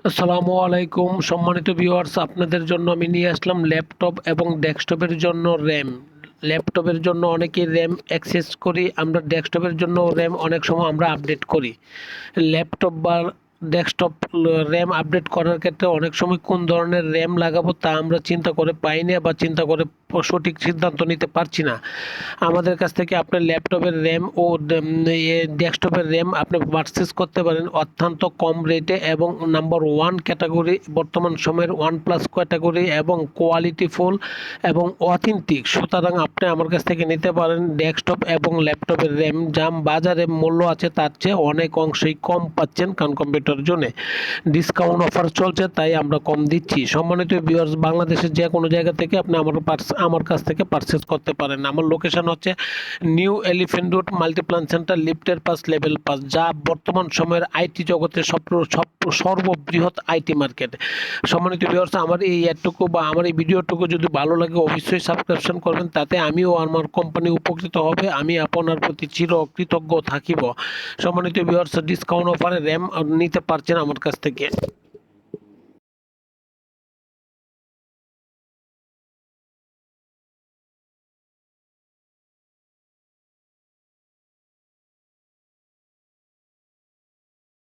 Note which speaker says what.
Speaker 1: আসসালামু আলাইকুম সম্মানিত ভিউয়ার্স, আপনাদের জন্য আমি নিয়ে আসলাম ল্যাপটপ এবং ডেস্কটপের জন্য র্যাম। ল্যাপটপের জন্য অনেকেই র্যাম অ্যাক্সেস করি, আমরা ডেস্কটপের জন্য র্যাম অনেক সময় আমরা আপডেট করি। ল্যাপটপ বা ডেস্কটপ র্যাম আপডেট করার ক্ষেত্রে অনেক সময় কোন ধরনের র্যাম লাগাবো তা আমরা চিন্তা করে পাই না বা চিন্তা করে সঠিক সিদ্ধান্ত নিতে পারছি না। আমাদের কাছ থেকে আপনার ল্যাপটপের র্যাম ও ডেস্কটপের র্যাম আপনি পারচেস করতে পারেন অত্যন্ত কম রেটে এবং নাম্বার ওয়ান ক্যাটাগরি, বর্তমান সময়ের ওয়ান প্লাস ক্যাটাগরি এবং কোয়ালিটিফুল এবং অথেন্টিক। সুতরাং আপনি আমার কাছ থেকে নিতে পারেন ডেস্কটপ এবং ল্যাপটপের র্যাম, যা বাজারে মূল্য আছে তার চেয়ে অনেক অংশেই কম পাচ্ছেন, কারণ কম্পিউটার জন্য ডিসকাউন্ট অফার চলছে তাই আমরা কম দিচ্ছি। সম্মানিত ভিউয়ার্স, বাংলাদেশের যে কোনো জায়গা থেকে আপনি আমার কাছ থেকে পারচেস করতে পারেন। আমার লোকেশন হচ্ছে new elephant road, Multiplan centre, লিফটের পাস, লেভেল পাস, যা বর্তমান সময়ের আইটি জগতের সর্ববৃহৎ আইটি মার্কেট। সম্মানিত ভিউয়ার্স, আমার এই অ্যাডটুকু বা আমার এই ভিডিওটুকু যদি ভালো লাগে অবশ্যই সাবস্ক্রিপশন করবেন, তাতে আমিও আমার কোম্পানি উপকৃত হবে। আমি আপনার প্রতি চিরকৃতজ্ঞ থাকিব। সম্মানিত ভিউয়ার্স, ডিসকাউন্ট অফারে র্যাম নিতে পারছেন আমার কাছ থেকে।